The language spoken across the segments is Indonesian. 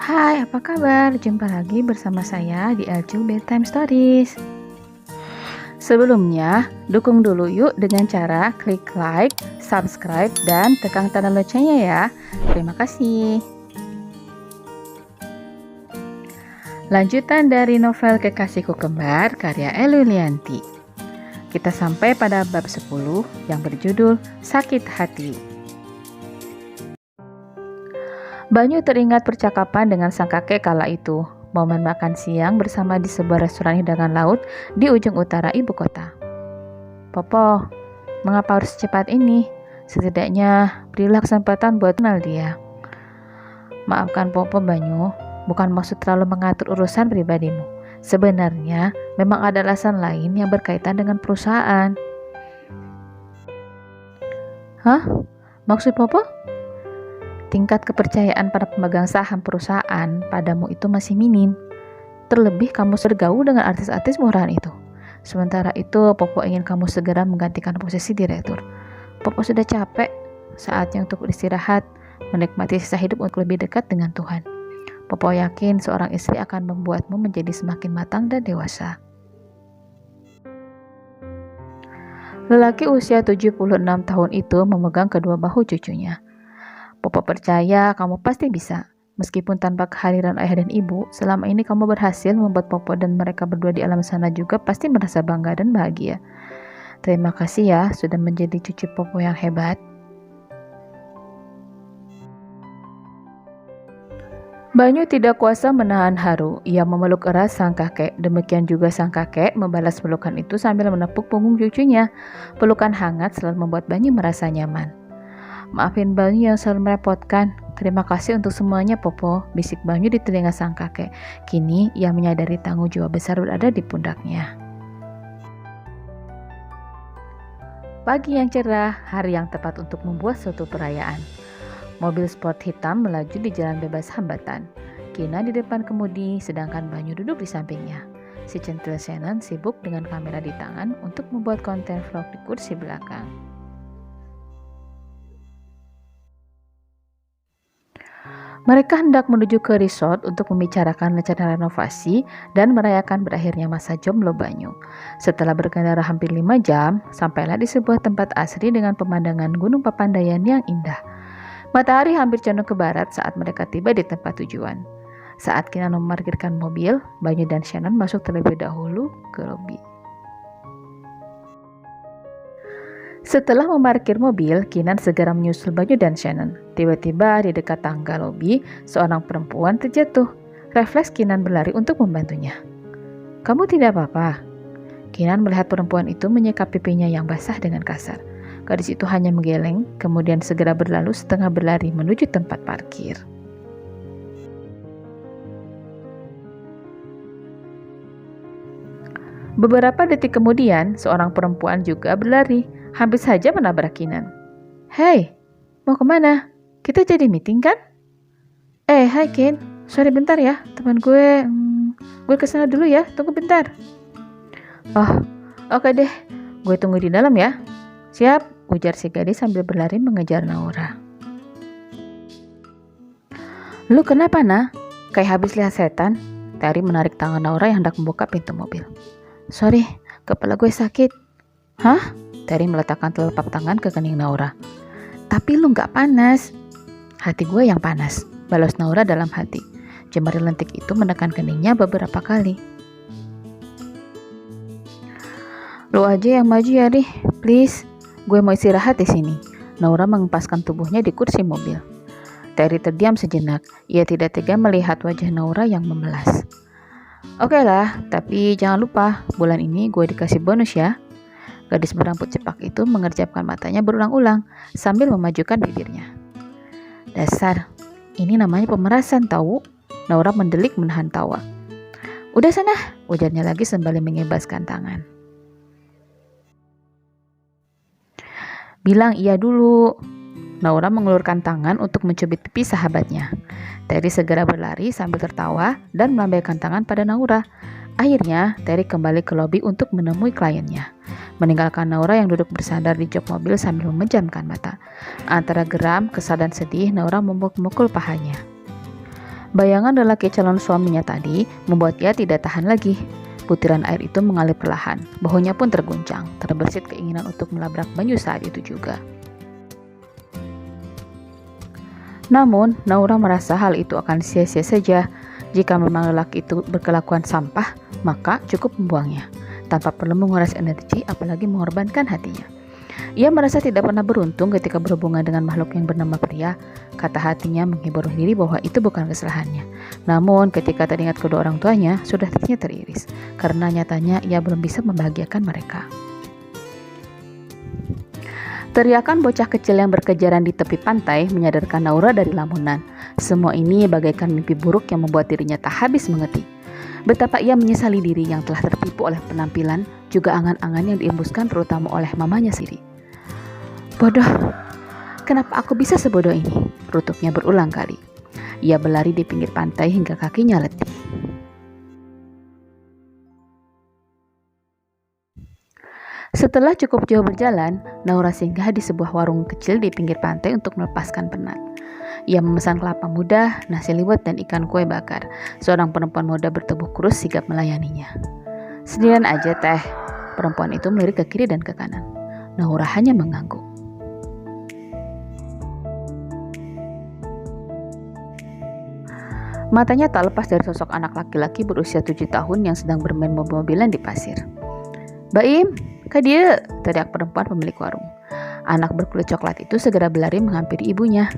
Hai, apa kabar? Jumpa lagi bersama saya di LCU Bedtime Stories. Sebelumnya, dukung dulu yuk dengan cara klik like, subscribe, dan tekan tanda loncengnya ya. Terima kasih. Lanjutan dari novel Kekasihku Kembar karya Elulianti. Kita sampai pada bab 10 yang berjudul Sakit Hati. Banyu teringat percakapan dengan sang kakek kala itu. Momen makan siang bersama di sebuah restoran hidangan laut di ujung utara ibu kota. Popo, mengapa harus secepat ini? Setidaknya berilah kesempatan buat kenal dia. Maafkan Popo Banyu, bukan maksud terlalu mengatur urusan pribadimu. Sebenarnya memang ada alasan lain yang berkaitan dengan perusahaan. Hah? Maksud Popo? Tingkat kepercayaan para pemegang saham perusahaan padamu itu masih minim. Terlebih kamu bergaul dengan artis-artis murahan itu. Sementara itu, Popo ingin kamu segera menggantikan posisi direktur. Popo sudah capek, saatnya untuk beristirahat, menikmati sisa hidup untuk lebih dekat dengan Tuhan. Popo yakin seorang istri akan membuatmu menjadi semakin matang dan dewasa. Lelaki usia 76 tahun itu memegang kedua bahu cucunya. Popo percaya kamu pasti bisa. Meskipun tanpa kehadiran ayah dan ibu, selama ini kamu berhasil membuat Popo dan mereka berdua di alam sana juga pasti merasa bangga dan bahagia. Terima kasih ya sudah menjadi cucu Popo yang hebat. Banyu tidak kuasa menahan haru. Ia memeluk erat sang kakek. Demikian juga sang kakek membalas pelukan itu sambil menepuk punggung cucunya. Pelukan hangat selalu membuat Banyu merasa nyaman. Maafin Banyu yang selalu merepotkan. Terima kasih untuk semuanya, Popo, bisik Banyu di telinga sang kakek. Kini ia menyadari tanggung jawab besar berada di pundaknya. Pagi yang cerah, hari yang tepat untuk membuat suatu perayaan. Mobil sport hitam melaju di jalan bebas hambatan. Kina di depan kemudi, sedangkan Banyu duduk di sampingnya. Si centil Shannon sibuk dengan kamera di tangan untuk membuat konten vlog di kursi belakang. Mereka hendak menuju ke resort untuk membicarakan rencana renovasi dan merayakan berakhirnya masa jomblo Banyu. Setelah berkendara hampir 5 jam, sampailah di sebuah tempat asri dengan pemandangan Gunung Papandayan yang indah. Matahari hampir condong ke barat saat mereka tiba di tempat tujuan. Saat Kinan memarkirkan mobil, Banyu dan Shannon masuk terlebih dahulu ke lobi. Setelah memarkir mobil, Kinan segera menyusul Banyu dan Shannon. Tiba-tiba di dekat tangga lobi, seorang perempuan terjatuh. Refleks Kinan berlari untuk membantunya. Kamu tidak apa-apa? Kinan melihat perempuan itu menyekap pipinya yang basah dengan kasar. Gadis itu hanya menggeleng, kemudian segera berlalu setengah berlari menuju tempat parkir. Beberapa detik kemudian, seorang perempuan juga berlari, hampir saja menabrak Kinan. Hei, mau kemana? Kita jadi meeting kan? Hai Kin, sorry bentar ya, teman gue kesana dulu ya, tunggu bentar. Oh, oke deh, gue tunggu di dalam ya. Siap, ujar si gadis sambil berlari mengejar Naura. Lu kenapa, Nah? Kayak habis lihat setan. Terry menarik tangan Naura yang hendak membuka pintu mobil. Sorry, kepala gue sakit. Hah? Terry meletakkan telapak tangan ke kening Naura. Tapi lu gak panas. Hati gue yang panas, balas Naura dalam hati. Jemari lentik itu menekan keningnya beberapa kali. Lu aja yang maju ya, Rih. Please, gue mau istirahat di sini. Naura mengempaskan tubuhnya di kursi mobil. Terry terdiam sejenak. Ia tidak tega melihat wajah Naura yang memelas. Oke lah, tapi jangan lupa, bulan ini gue dikasih bonus ya. Gadis berambut cepak itu mengerjapkan matanya berulang-ulang sambil memajukan bibirnya. Dasar, ini namanya pemerasan tahu. Naura mendelik menahan tawa. Udah sana, ujarnya lagi sembari mengebaskan tangan. Bilang iya dulu. Naura mengulurkan tangan untuk mencubit pipi sahabatnya. Terry segera berlari sambil tertawa dan melambaikan tangan pada Naura. Akhirnya, Terry kembali ke lobi untuk menemui kliennya. Meninggalkan Naura yang duduk bersandar di jok mobil sambil memejamkan mata. Antara geram, kesal dan sedih, Naura memukul pahanya. Bayangan lelaki calon suaminya tadi membuat ia tidak tahan lagi. Butiran air itu mengalir perlahan, bahunya pun terguncang, terbersit keinginan untuk melabrak Banyu saat itu juga. Namun, Naura merasa hal itu akan sia-sia saja. Jika memang lelaki itu berkelakuan sampah, maka cukup membuangnya, tanpa perlu menguras energi apalagi mengorbankan hatinya. Ia merasa tidak pernah beruntung ketika berhubungan dengan makhluk yang bernama pria. Kata hatinya menghibur diri bahwa itu bukan kesalahannya. Namun ketika teringat kedua orang tuanya, sudah hatinya teriris, karena nyatanya ia belum bisa membahagiakan mereka. Teriakan bocah kecil yang berkejaran di tepi pantai menyadarkan Naura dari lamunan. Semua ini bagaikan mimpi buruk yang membuat dirinya tak habis mengerti. Betapa ia menyesali diri yang telah tertipu oleh penampilan, juga angan-angan yang diembuskan terutama oleh mamanya sendiri. Bodoh, kenapa aku bisa sebodoh ini? Rutuknya berulang kali. Ia berlari di pinggir pantai hingga kakinya letih. Setelah cukup jauh berjalan, Naura singgah di sebuah warung kecil di pinggir pantai untuk melepaskan penat. Ia memesan kelapa muda, nasi liwet, dan ikan kue bakar. Seorang perempuan muda bertubuh kurus sigap melayaninya. Sendirian aja teh, perempuan itu melirik ke kiri dan ke kanan. Naura hanya mengangguk. Matanya tak lepas dari sosok anak laki-laki berusia 7 tahun yang sedang bermain mobil-mobilan di pasir. Baim, Kak dia, teriak perempuan pemilik warung. Anak berkulit coklat itu segera berlari menghampiri ibunya.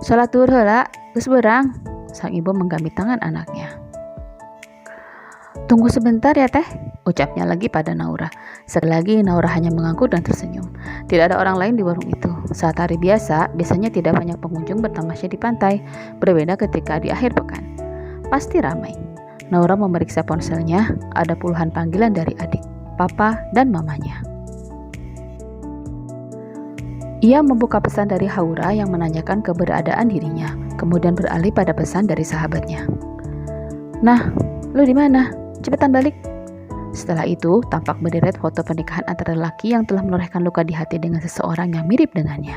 Sholat duhur heula, geus beurang, sang ibu menggamit tangan anaknya. Tunggu sebentar ya teh, ucapnya lagi pada Naura. Sekali lagi Naura hanya mengangguk dan tersenyum. Tidak ada orang lain di warung itu. Saat hari biasa, biasanya tidak banyak pengunjung bertamasya di pantai. Berbeda ketika di akhir pekan. Pasti ramai. Naura memeriksa ponselnya, ada puluhan panggilan dari adik, papa, dan mamanya. Ia membuka pesan dari Haura yang menanyakan keberadaan dirinya, kemudian beralih pada pesan dari sahabatnya. Nah, lu di mana? Cepetan balik. Setelah itu, tampak berderet foto pernikahan antara lelaki yang telah menorehkan luka di hati dengan seseorang yang mirip dengannya.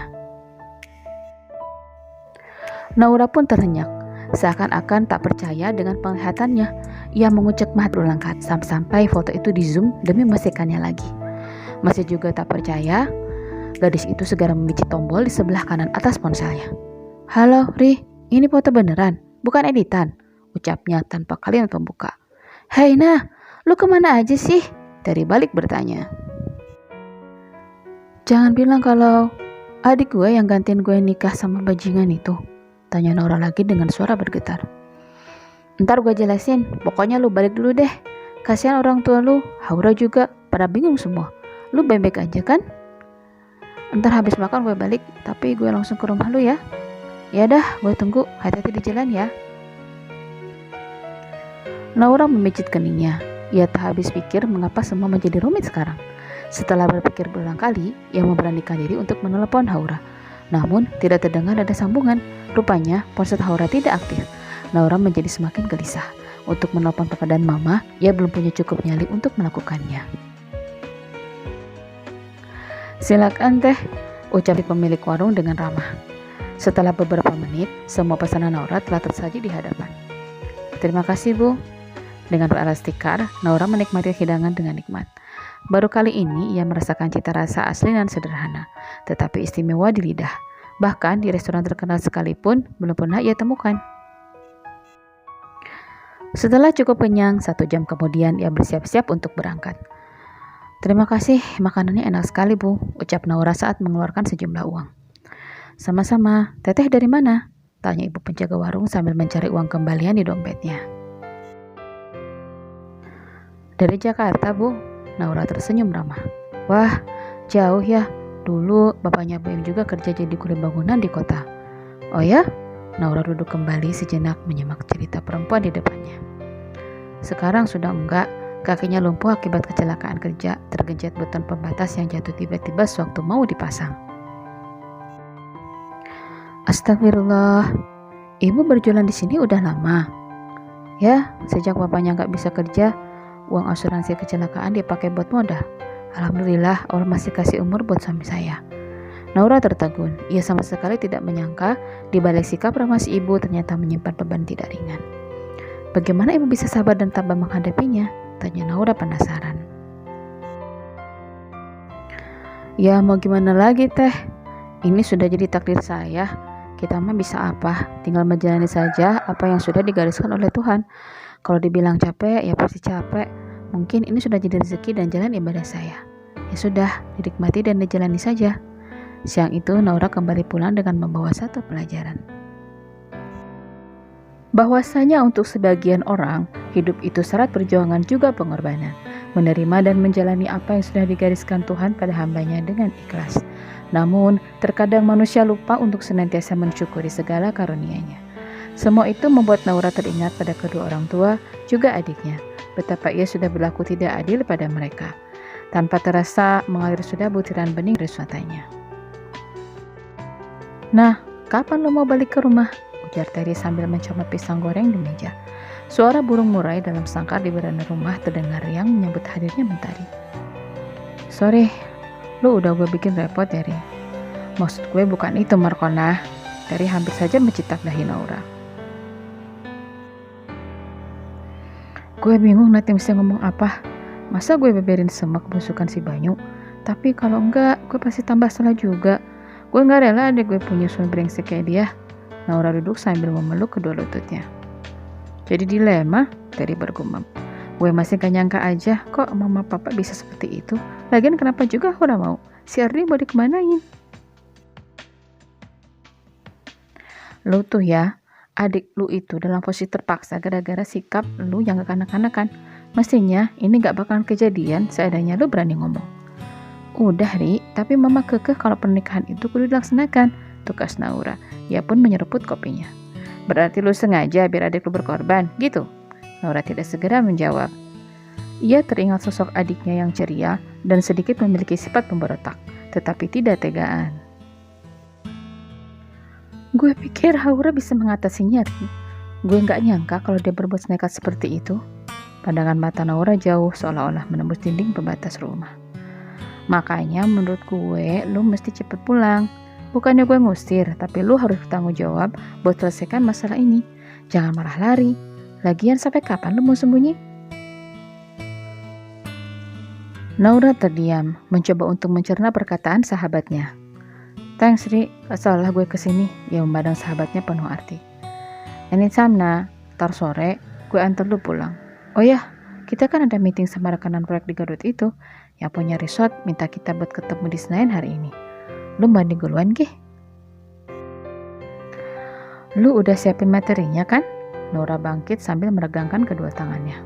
Naura pun terhenyak, seakan-akan tak percaya dengan penglihatannya. Ia mengucap mahat berulang kali sampai foto itu di zoom demi memastikannya lagi. Masih juga tak percaya, gadis itu segera memicit tombol di sebelah kanan atas ponselnya. Halo, Ri, ini foto beneran, bukan editan, ucapnya tanpa kalimat pembuka. Hei nah, lu kemana aja sih? Dari balik bertanya. Jangan bilang kalau adik gue yang gantiin gue nikah sama bajingan itu, tanya Naura lagi dengan suara bergetar. Ntar gue jelasin, pokoknya lu balik dulu deh. Kasihan orang tua lu, Haura juga, pada bingung semua. Lu baik-baik aja kan? Ntar habis makan gue balik, tapi gue langsung ke rumah lu ya. Ya dah, gue tunggu, hati-hati di jalan ya. Naura memijit keningnya. Ia tak habis pikir mengapa semua menjadi rumit sekarang. Setelah berpikir berulang kali, ia memberanikan diri untuk menelepon Haura. Namun, tidak terdengar ada sambungan. Rupanya, ponsel Haura tidak aktif. Naura menjadi semakin gelisah. Untuk menelepon papa dan mama, ia belum punya cukup nyali untuk melakukannya. Silakan teh, ucap pemilik warung dengan ramah. Setelah beberapa menit, semua pesanan Naura telah tersaji di hadapan. Terima kasih Bu. Dengan beralas tikar, Naura menikmati hidangan dengan nikmat. Baru kali ini ia merasakan cita rasa asli dan sederhana, tetapi istimewa di lidah. Bahkan di restoran terkenal sekalipun belum pernah ia temukan. Setelah cukup kenyang, 1 jam kemudian ia bersiap-siap untuk berangkat. Terima kasih, makanannya enak sekali Bu, ucap Naura saat mengeluarkan sejumlah uang. Sama-sama, teteh dari mana? Tanya ibu penjaga warung sambil mencari uang kembalian di dompetnya. Dari Jakarta Bu, Naura tersenyum ramah. Wah, jauh ya, dulu bapaknya Baim juga kerja jadi kurir bangunan di kota. Oh ya? Naura duduk kembali sejenak menyimak cerita perempuan di depannya. Sekarang sudah enggak, kakinya lumpuh akibat kecelakaan kerja, tergencet beton pembatas yang jatuh tiba-tiba sewaktu mau dipasang. Astagfirullah, ibu berjualan di sini udah lama. Ya, sejak bapaknya nggak bisa kerja, uang asuransi kecelakaan dipakai buat modal. Alhamdulillah, Allah masih kasih umur buat suami saya. Naura tertegun. Ia sama sekali tidak menyangka di balik sikap ramah si ibu ternyata menyimpan beban tidak ringan. Bagaimana ibu bisa sabar dan tabah menghadapinya? Tanya Naura penasaran. Ya mau gimana lagi teh? Ini sudah jadi takdir saya. Kita mah bisa apa? Tinggal menjalani saja apa yang sudah digariskan oleh Tuhan. Kalau dibilang capek, ya pasti capek. Mungkin ini sudah jadi rezeki dan jalan ibadah saya. Ya sudah, dinikmati dan dijalani saja. Siang itu Naura kembali pulang dengan membawa satu pelajaran. Bahwasanya untuk sebagian orang, hidup itu syarat perjuangan juga pengorbanan. Menerima dan menjalani apa yang sudah digariskan Tuhan pada hambanya dengan ikhlas. Namun, terkadang manusia lupa untuk senantiasa mensyukuri segala karunia-Nya. Semua itu membuat Naura teringat pada kedua orang tua, juga adiknya. Betapa ia sudah berlaku tidak adil pada mereka. Tanpa terasa, mengalir sudah butiran bening dari matanya. Nah, kapan lo mau balik ke rumah? Ujar Terry sambil mencomot pisang goreng di meja. Suara burung murai dalam sangkar di beranda rumah terdengar yang menyambut hadirnya Mentari. Sorry, lo udah gue bikin repot, Terry. Maksud gue bukan itu, Markona. Terry hampir saja mencitak dahi Naura. Gue bingung nanti mesti ngomong apa. Masa gue beberin semua kebusukan si Banyu? Tapi kalau enggak, gue pasti tambah salah juga. Gue gak rela adik gue punya suami brengsek kayak dia. Naura duduk sambil memeluk kedua lututnya. Jadi dilema, Terry bergumam. Gue masih gak nyangka aja kok mama papa bisa seperti itu. Lagian kenapa juga aku udah mau? Si Ardi mau dikemanain? Lu tuh ya, adik lu itu dalam posisi terpaksa gara-gara sikap lu yang gak kanak-kanakan. Mestinya ini gak bakalan kejadian seadanya lu berani ngomong. Udah Ri, tapi mama kekeh kalau pernikahan itu kudu dilaksanakan, tukas Naura. Ia pun menyeruput kopinya. Berarti lu sengaja biar adik lu berkorban, gitu? Naura tidak segera menjawab. Ia teringat sosok adiknya yang ceria dan sedikit memiliki sifat pemberontak, tetapi tidak tegaan. Gue pikir Haura bisa mengatasinya, Ri. Gue gak nyangka kalau dia berbuat nekat seperti itu. Pandangan mata Naura jauh seolah-olah menembus dinding pembatas rumah. Makanya menurut gue, lu mesti cepet pulang. Bukannya gue ngusir, tapi lu harus bertanggung jawab buat selesaikan masalah ini. Jangan marah lari. Lagian sampai kapan lu mau sembunyi? Naura terdiam, mencoba untuk mencerna perkataan sahabatnya. Thanks Ri, salah gue kesini. Ia memandang sahabatnya penuh arti. Anytime nah, ntar sore gue antar lu pulang. Oh ya, kita kan ada meeting sama rekanan proyek di Garut itu. Yang punya resort minta kita buat ketemu di Senayan hari ini. Lu mandi duluan Gih? Lu udah siapin materinya kan? Naura bangkit sambil meregangkan kedua tangannya.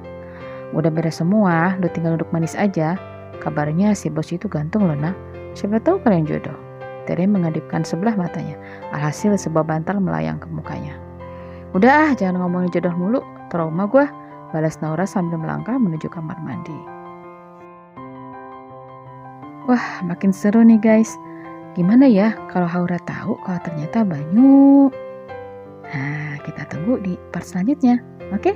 Udah beres semua, lu tinggal duduk manis aja. Kabarnya si bos itu gantung loh nah. Siapa tahu kalian jodoh. Terry mengedipkan sebelah matanya. Alhasil sebuah bantal melayang ke mukanya. Udah jangan ngomongin jodoh mulu. Trauma gua, balas Naura sambil melangkah menuju kamar mandi. Wah, makin seru nih guys. Gimana ya kalau Haura tahu kalau ternyata Banyu? Nah, kita tunggu di part selanjutnya. Oke?